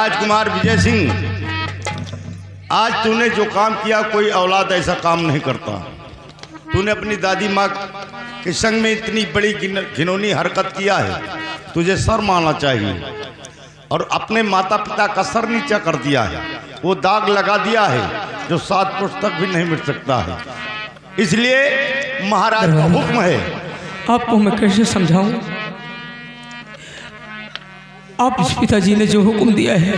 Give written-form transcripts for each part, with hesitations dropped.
राजकुमार विजय सिंह, आज तूने जो काम किया कोई औलाद ऐसा काम नहीं करता। तूने अपनी दादी माँ के संग में इतनी बड़ी घिनौनी हरकत किया है, तुझे शर्म आना चाहिए। और अपने माता पिता का सर नीचा कर दिया है, वो दाग लगा दिया है जो 7 पुरुष तक भी नहीं मिट सकता है। इसलिए महाराज का हुक्म है। आपको मैं कैसे समझाऊं? आप इस पिताजी ने जो हुक्म दिया है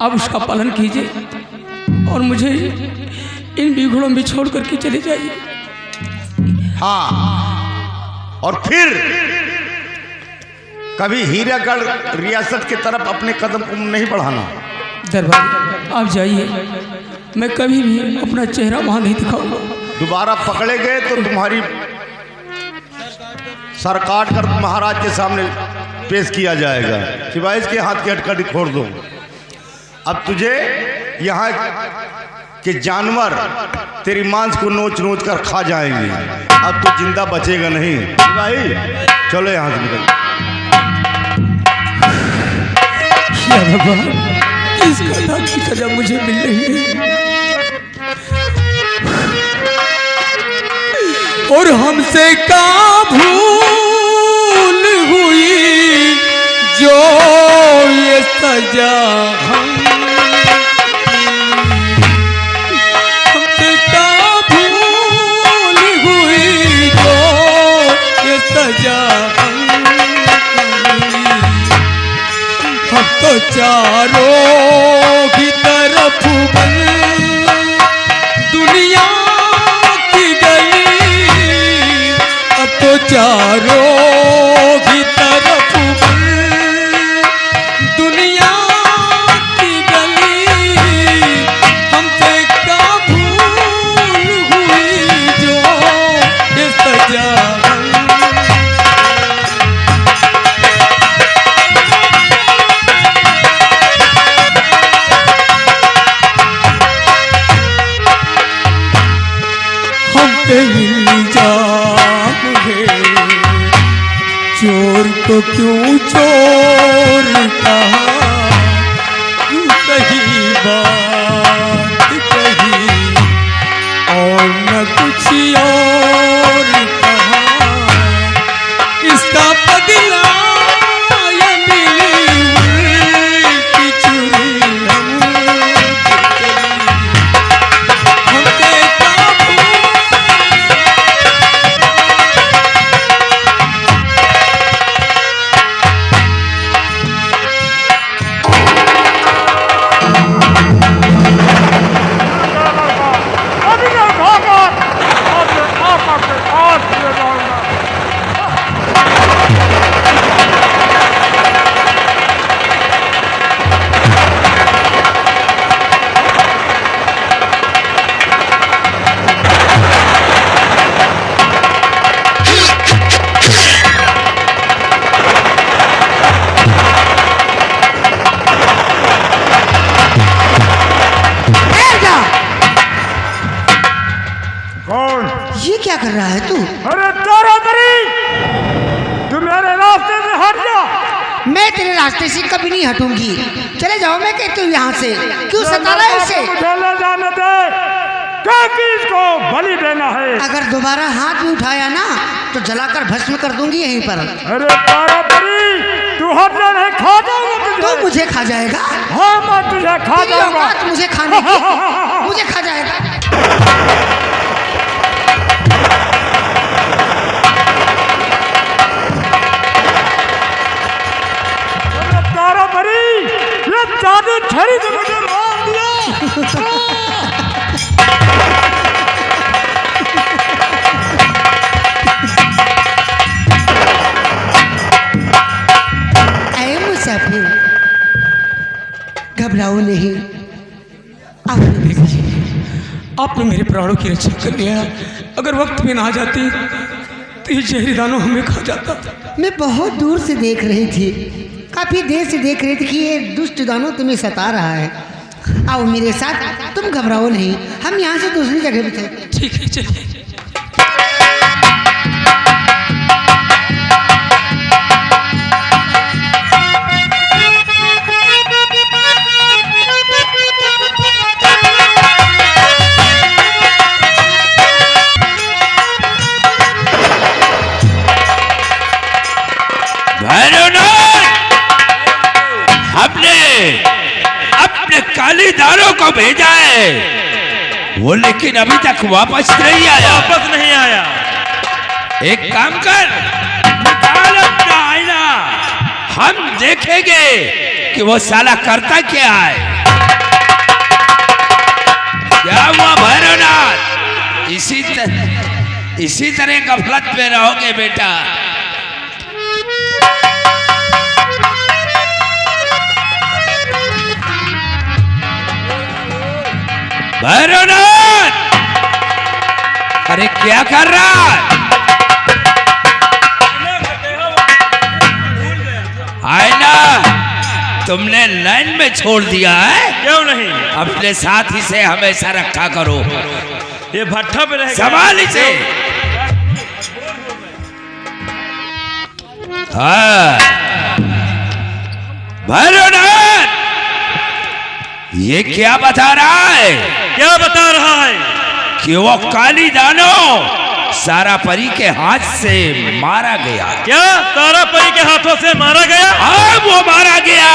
आप उसका पालन कीजिए और मुझे इन बिगड़ों में छोड़ करके चले जाइए। हाँ, और फिर कभी हीरागढ़ रियासत की तरफ अपने कदम को नहीं बढ़ाना। दरबार आप जाइए, मैं कभी भी अपना चेहरा वहां नहीं दिखाऊंगा। दोबारा पकड़े गए तो तुम्हारी सर काट कर महाराज के सामने पेश किया जाएगा, सिवाय इसके हाथ की हथकड़ी फोड़ दो। अब तुझे यहाँ के जानवर तेरी मांस को नोच नोच कर खा जाएंगे। अब तू जिंदा बचेगा नहीं। भाई चलो यहाँ से निकल। भगवान, इस कथा की सजा मुझे मिल रही है और हमसे का भूल हुई जो ये सजा हमसे का भूल हुई जो ये सजा हम तो चारों की तरफ बन दुनिया की गई, अब तो चारों की तरफ बन दुनिया की गली, हमसे का भूल हुई जो ये सजा इल्जाम है। चोर को क्यों चोर कहा, क्यों सही बात कही और न कुछ और कहा। इसका बदला ये मिली की चुरी कर रहा है तू? अरे तारातरी, तू मेरे रास्ते से हट जा। मैं तेरे रास्ते से कभी नहीं हटूंगी। चले जाओ, मैं कहती हूँ यहाँ से। क्यों सता रहा है इसे? मुझे ले जाने दे, क्योंकि इसको बलि देना है। अगर दोबारा हाथ में उठाया ना तो जलाकर भस्म कर दूंगी यहीं पर। अरे तारातरी, तू हट जा, नहीं खा जाऊंगा तुझे। तो मुझे खा जाएगा? हाँ, मैं तुझे खा जाऊंगा। मुझे खाने की मुझे खा जाएगा। जादू छड़ी ने मुझे मार दिया। ऐ मुसाफिर, घबराओ नहीं। आपने मेरे प्राणों की रक्षा कर लिया। अगर वक्त में ना आ जाती तो ये जहरी दानव हमें खा जाता। मैं बहुत दूर से देख रही थी, काफी देर से देख रही थी कि ये दुष्ट दानव तुम्हें सता रहा है। आओ मेरे साथ, तुम घबराओ नहीं, हम यहाँ से दूसरी जगह भी थे। ठीक है, चलिए। को भेजा है, वो लेकिन अभी तक वापस नहीं आया। वापस नहीं आया। एक काम कर, निकाल अपना आईना, हम देखेंगे कि वो साला करता क्या है। क्या हुआ भैरवनाथ? इसी तरह गफलत में रहोगे बेटा। भैरवनाथ, अरे क्या कर रहा है? आईना तुमने लाइन में छोड़ दिया है? क्यों नहीं? अपने साथी से हमेशा रखा करो। ये भट्ठा पे रहेगा। संभाल इसे। हाँ भैरवनाथ, ये क्या बता रहा है? क्या बता रहा है? कि वो काली दानो सारा परी के हाथ से मारा गया। क्या तारा परी के हाथों से मारा गया? हाँ वो मारा गया,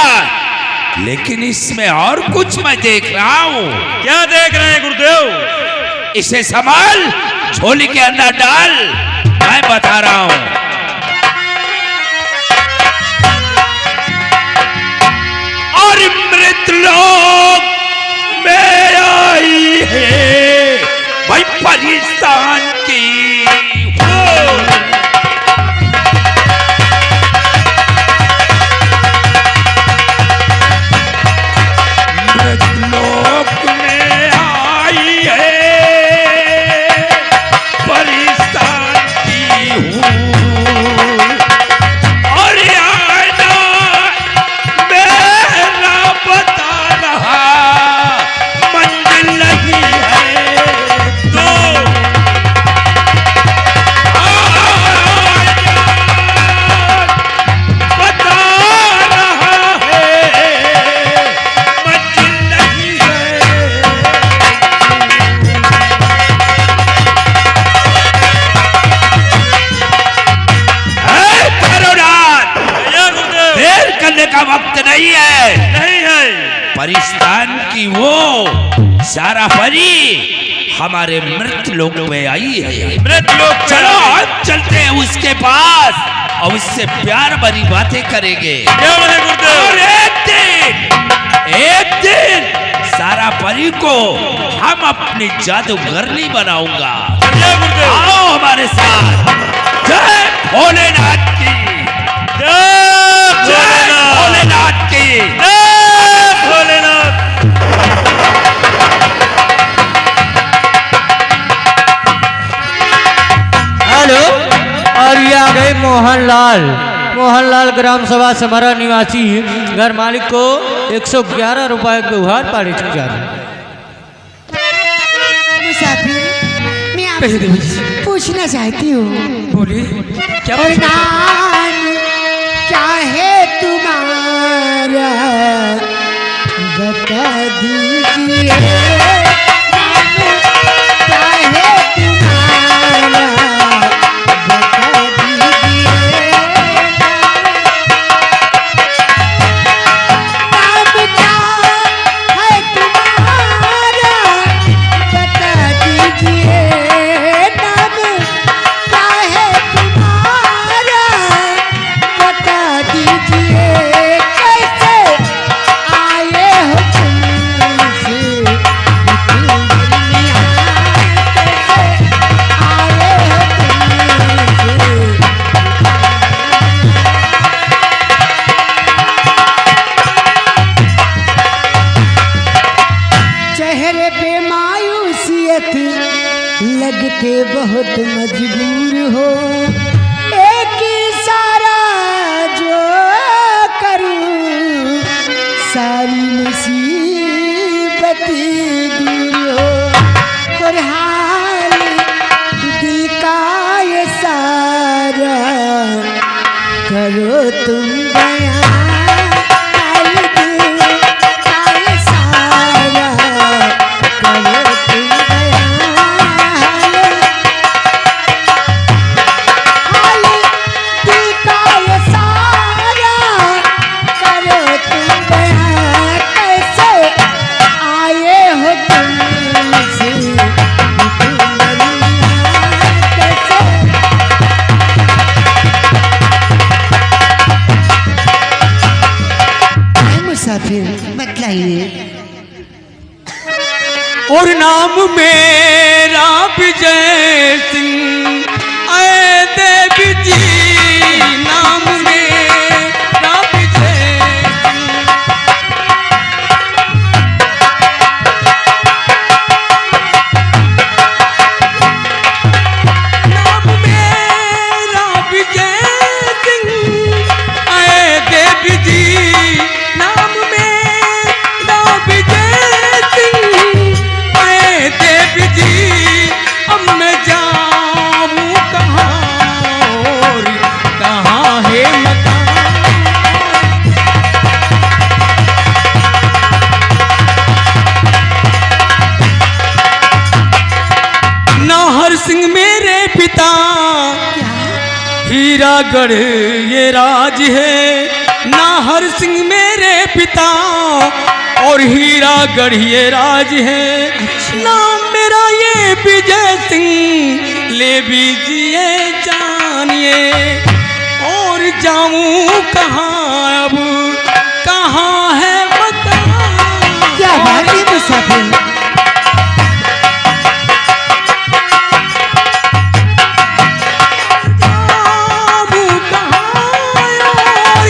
लेकिन इसमें और कुछ मैं देख रहा हूँ। क्या देख रहे हैं गुरुदेव? इसे संभाल, झोली के अंदर डाल, मैं बता रहा हूँ। और मृतलोक में आई है भाई पाकिस्तान की मृतलोक में आई है पाकिस्तान की हूँ। और आईना मेरा बता रहा मंजिल नहीं है तो बता रहा है मंजिल नहीं है। भैरवनाथ, भैया गुरुदेव। देर करने का वक्त नहीं है। नहीं है। परिस्तान की वो सारा परी हमारे मृत लोक में आई है। मृत लोक चलो हम चलते हैं उसके पास और उससे प्यार भरी बातें करेंगे। क्यों नहीं गुरुदेव? और एक दिन सारा परी को हम अपनी जादूगरनी बनाऊंगा। भैया गुरुदेव। आओ हमारे साथ। जय भोलेनाथ की, जय भोलेनाथ की। जय भोलेनाथ। हेलो, और ये आ गए मोहनलाल ग्राम सभा समरा निवासी घर मालिक को 111 रुपए के उपहार पारित किया। मुसाफिर, मैं कहिए देवी जी। आपसे पूछना चाहती हूँ, बोलिए क्या और पूछना चाहते नाम क्या है तुम्हारा, बता दीजिए। नाम क्या है तुम्हारा, बता दीजिए। नाम क्या है तुम्हारा, बता दीजिए। नाम क्या है तुम्हारा, बता दीजिए। कैसे आए हो तुमसे इतनी दुनिया, कैसे आए हो तुमसे। चेहरे पे मायूसियत लगते बहुत मजबूर हो, एक इशारा जो करूं सारी मुसीबत दूर हो। और हाल दिल का ये सारा करो तुम बयां। हाल दिल का ये सारा करो तुम बयां। हाल दिल का ये सारा करो तुम बयां। कैसे आए और नाम मेरा विजय सिंह। आए देवी जी नाम मेरा विजय सिंह। नाम मेरा विजय सिंह। आए देवी जी नाम मेरा विजय सिंह। आए देवी जी अब मैं जाऊं कहाँ और कहाँ है मकान। नाहर सिंह मेरे पिता हीरागढ़ ये राज है। नाहर सिंह मेरे पिता और हीरागढ़ ये राज है। नाम मेरा ये विजय सिंह ले बीजिए जानिए। और जाऊं कहाँ अब कहाँ है मकान। क्या बात है मुसाफिर। जाऊं कहाँ और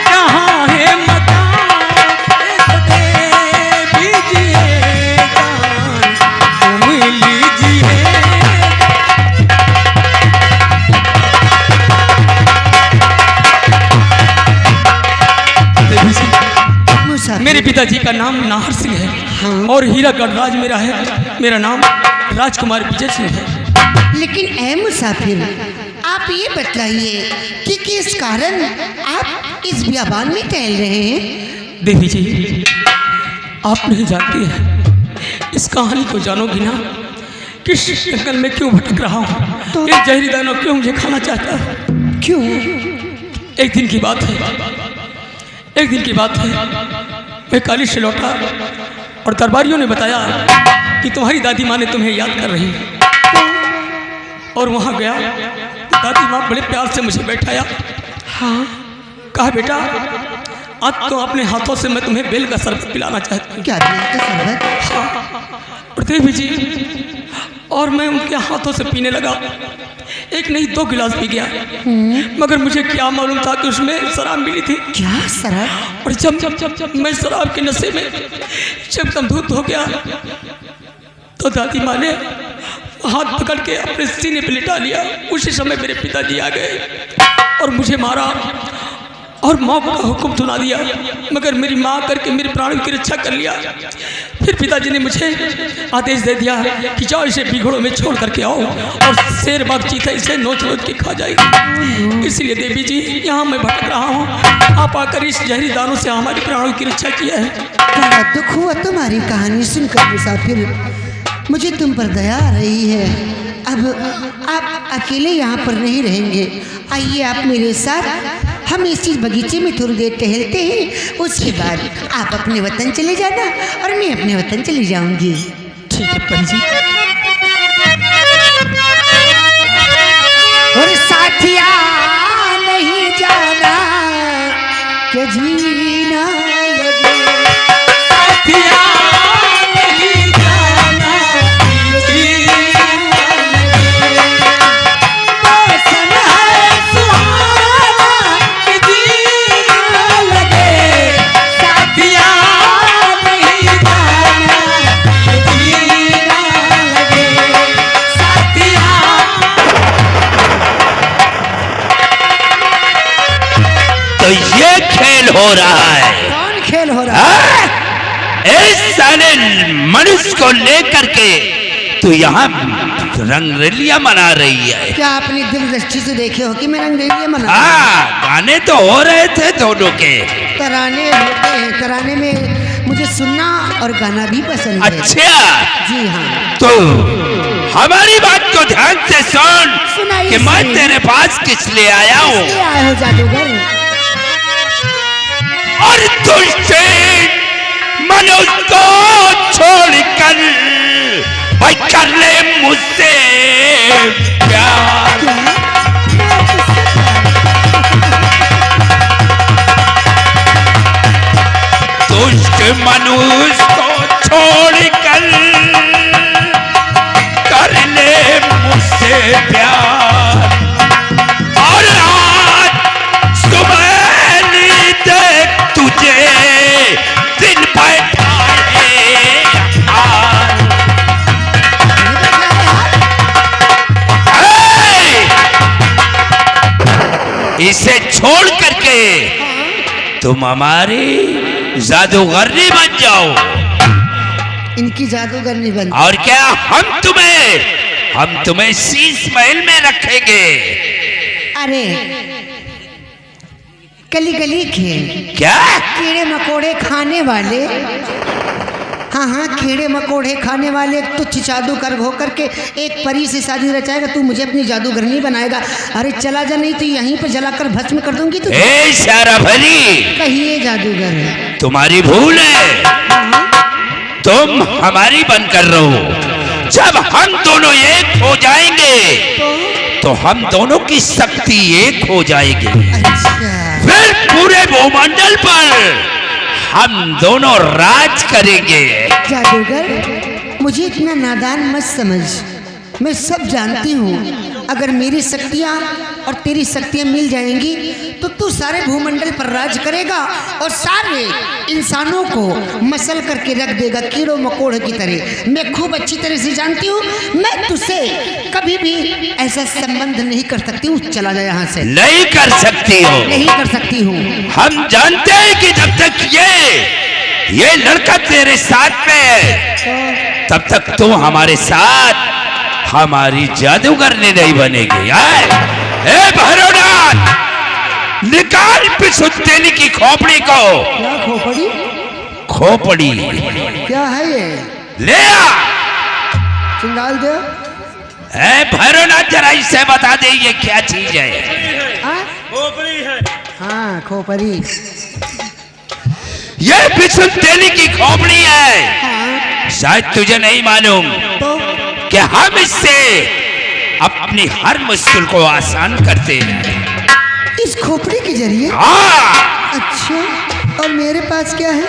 कहाँ है मकान। दे दीजिए जान तुम लीजिए। मुसाफिर मेरे पिताजी का नाम नाहर सिंह है और हीरागढ़ राज मेरा है। मेरा नाम राजकुमार विजय सिंह है। लेकिन ऐ मुसाफिर, आप ये बतलाइए कि किस कारण आप इस बियाबान में टहल रहे हैं। देवी जी आप नहीं जानती है इस कहानी को जानोगी ना कि जंगल में क्यों भटक रहा हूँ। तो एक जहरी दानव क्यों मुझे खाना चाहता है। क्यों? एक दिन की बात है मैं कॉलेज से लौटा और दरबारियों ने बताया कि तुम्हारी दादी माँ ने तुम्हें याद कर रही है। और वहाँ गया तो दादी माँ बड़े प्यार से मुझे बैठाया। हाँ कहा बेटा आज तो अपने हाथों से मैं तुम्हें बेल का शरबत पिलाना चाहती हूँ। क्या बेल का शरबत? और देवी जी और मैं उनके हाथों से पीने लगा। एक नहीं 2 गिलास पी गया। मगर मुझे क्या मालूम था कि उसमें शराब मिली थी। क्या शराब? और जब मैं शराब के नशे में जब दम धूत हो गया तो दादी माँ ने हाथ पकड़ के अपने सीने पे लिटा लिया। उसी समय मेरे पिताजी आ गए और मुझे मारा और मौत का हुक्म सुना दिया। मगर मेरी माँ करके मेरे प्राणों की रक्षा कर लिया। फिर पिताजी ने मुझे आदेश दे दिया कि जाओ इसे बिघड़ों में छोड़ करके आओ और शेर बाग चीता इसे नोच नोच के खा जाएगी। इसलिए देवी जी यहाँ मैं भटक रहा हूँ। आप आकर इस जहरी दानों से हमारे प्राणों की रक्षा किया है। बड़ा दुख हुआ तुम्हारी कहानी सुनकर मुसाफिर। मुझे तुम पर दया आ रही है। अब आप अकेले यहाँ पर नहीं रहेंगे। आइए आप मेरे साथ, हम इसी बगीचे में थोड़ी देर टहलते हैं। उसके बाद आप अपने वतन चले जाना और मैं अपने वतन चली जाऊंगी। ठीक है परी जी। और साथिया नहीं जाना के जीना लगे। साथिया नहीं जाना जीना लगे। मौसम है सुहाना के जीना लगे। साथिया नहीं जाना के जीना लगे। साथिया तो ये खेल हो रहा है। कौन खेल हो रहा है? इस साले मनुष्य को लेकर के तू यहाँ रंगरेलियां मना रही है। क्या आपने दिल दृष्टि से देखे हो कि मैं रंगरेलियां मना रहा हूं? हाँ गाने तो हो रहे थे दोनों के। तराने होते हैं, तराने में मुझे सुनना और गाना भी पसंद है। अच्छा जी हाँ। तो हमारी बात को ध्यान से सुन सुनाइए कि मैं सही। तेरे पास किस लिए आया हूँ। ये आए हो जादूगर। और तुझसे मनुष्य को छोड़कर भाई कर ले मुझसे प्यार। क्या? दुष्ट मनुष्य को छोड़कर इसे छोड़ करके तुम हमारी जादूगरनी बन जाओ। इनकी जादूगरनी बन। और क्या हम तुम्हें शीश महल में रखेंगे। अरे गली गली के क्या कीड़े मकोड़े खाने वाले, हाँ हाँ कीड़े मकोड़े खाने वाले तुच्छ जादूगर हो करके एक परी से शादी रचाएगा, तू मुझे अपनी जादूगरनी बनाएगा। अरे चला जा, नहीं तो यहीं पे जलाकर भस्म कर दूंगी तुझे। ए सारा भरी, कहिए जादूगर है। तुम्हारी भूल है, तुम हमारी बनकर रहो। जब हम दोनों एक हो जाएंगे तो हम दोनों की शक्ति एक हो जाएगी। अच्छा फिर पूरे भूमंडल पर हम दोनों राज करेंगे। जादूगर मुझे इतना नादान मत समझ, मैं सब जानती हूँ। अगर मेरी शक्तियाँ और तेरी शक्तियाँ मिल जाएंगी तो तू सारे भूमंडल पर राज करेगा और सारे इंसानों को मसल करके रख देगा कीड़ों मकोड़ों की तरह। मैं खूब अच्छी तरह से जानती हूँ, मैं तुझसे कभी भी ऐसा संबंध नहीं कर सकती हूँ। चला जा यहाँ से। नहीं कर सकती हो। नहीं कर सकती हूँ। हम जानते हैं कि जब तक ये लड़का तेरे साथ में है तब तक तू हमारे साथ हमारी जादूगरनी नहीं बनेगी। ए भैरवनाथ, निकाल पिसुत्तेली की खोपड़ी को। क्या खोपड़ी? खोपड़ी क्या है ये? ले आ। चिंगाल दे। ए भैरवनाथ, जरा इसे बता दे ये क्या चीज है। खोपड़ी है। हाँ खोपड़ी। ये पिसुत्तेली की खोपड़ी है। हाँ शायद तुझे नहीं मालूम तो कि हम इससे अपनी हर मुश्किल को आसान करते हैं। इस खोपड़ी के जरिए? हाँ। अच्छा, और मेरे पास क्या है?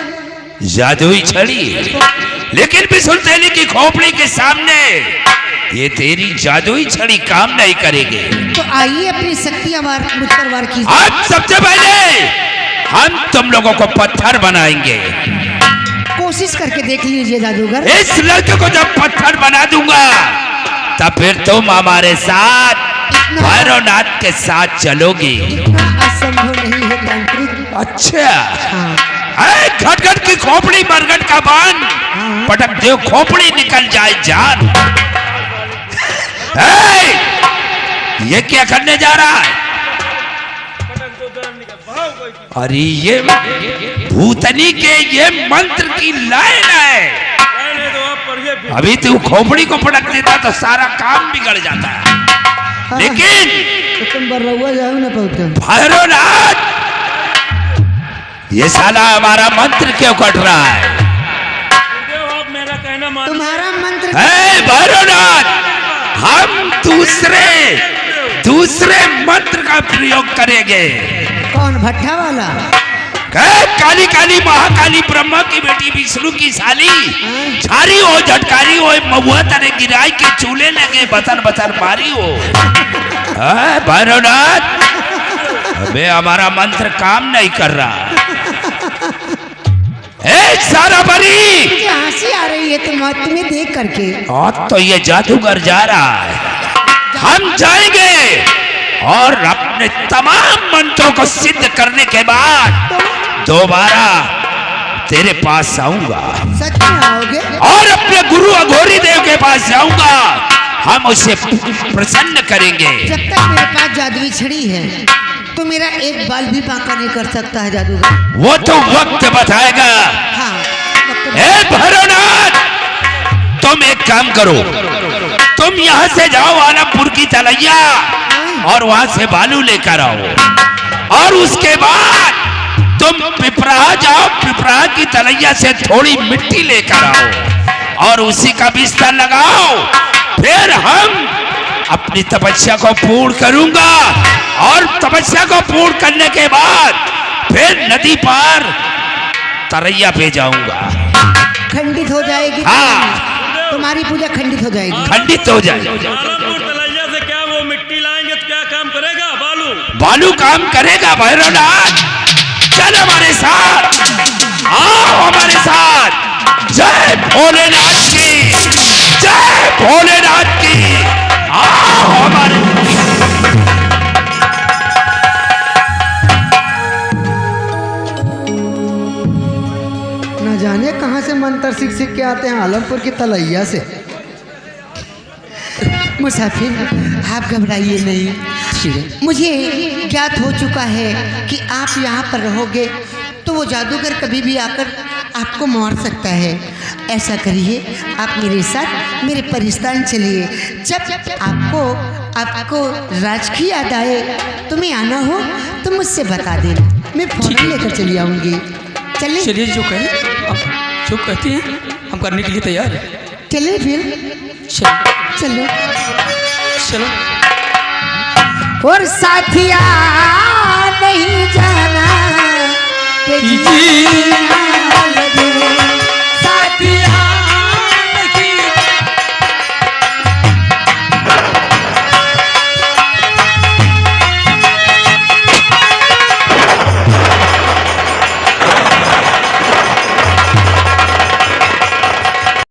जादुई छड़ी। लेकिन पिसुत्तेली की खोपड़ी के सामने ये तेरी जादुई छड़ी काम नहीं करेगी। तो आइए अपनी शक्तियां मुझ पर वार कीजिए। आज सबसे पहले हम तुम लोगों को पत्थर बनाएंगे। कोशिश करके देख लीजिए जादूगर। इस लड़के को जब पत्थर बना दूंगा तब फिर तुम हमारे साथ भैरवनाथ के साथ चलोगी। इतना असंभव नहीं है तांत्रिक। अच्छा। हाँ घट की खोपड़ी बरगद का बान पटक दो, खोपड़ी निकल जाए जान। ये क्या करने जा रहा है? अरे ये भूतनी के ये मंत्र की लाइन है। अभी तू खोपड़ी को पटक देता तो सारा काम बिगड़ जाता है। हाँ, लेकिन तो तुम बर्रउआ जाओ ना पहुंचे। भैरवनाथ, ये साला हमारा मंत्र क्यों कट रहा है? आप मेरा कहना मान। तुम्हारा मंत्र भैरवनाथ, हम दूसरे मंत्र का प्रयोग करेंगे। कौन? भट्ठा वाला? काली काली महाकाली ब्रह्मा की बेटी विष्णु की साली झारी हो, झटकारी हो, महुआ तने गिराई के चूल्हे लगे बतर बतर मारी हो। भैरवनाथ, अबे हमारा मंत्र काम नहीं कर रहा। सारा बरी, मुझे हंसी आ रही है तुम्हें देख करके। आज तो ये जादूगर जा रहा है। हम जाएंगे और अपने तमाम मंत्रों को सिद्ध करने के बाद दोबारा तेरे पास आऊंगा। सच में आओगे? और अपने गुरु अघोरी देव के पास जाऊंगा। हम उसे प्रसन्न करेंगे। जब तक मेरे पास जादुई छड़ी है तो मेरा एक बाल भी बांका नहीं कर सकता है जादूगर। वो तो वक्त बताएगा। हाँ भैरवनाथ, तुम एक काम करो, तुम यहाँ से जाओ आलमपुर की तलैया और वहां से बालू लेकर आओ। और उसके बाद तुम पिपराहा जाओ, पिपराहा की तलैया से थोड़ी मिट्टी लेकर आओ और उसी का बिस्तर लगाओ। फिर हम अपनी तपस्या को पूर्ण करूंगा और तपस्या को पूर्ण करने के बाद फिर नदी पार तरैया पे जाऊंगा। खंडित हो जाएगी। हाँ, तुम्हारी पूजा खंडित हो जाएगी। खंडित हो जाए। आलमपुर तलैया से क्या वो मिट्टी लाएंगे तो क्या काम करेगा? बालू बालू काम करेगा। भैरवनाथ, चल हमारे साथ, आओ हमारे साथ। जय भोलेनाथ की, जय भोलेनाथ की। आओ हमारे आते हैं आलमपुर की तलैया से। मुसाफिर आप घबराइए नहीं, ठीक है। मुझे ज्ञात हो चुका है कि आप यहाँ पर रहोगे तो वो जादूगर कभी भी आकर आपको मार सकता है। ऐसा करिए, आप मेरे साथ मेरे परिस्तान चलिए। जब आपको राज की याद आए, तुम्हें आना हो तो मुझसे बता देना, मैं फौरन लेकर चली आऊँगी। चलिए चलिए, जो कहें आप, जो कहती हैं हम करने के लिए तैयार हैं। चलिए फिर, चलो चलो। चलो। और साथिया नहीं जाना कि जीना लगे, साथिया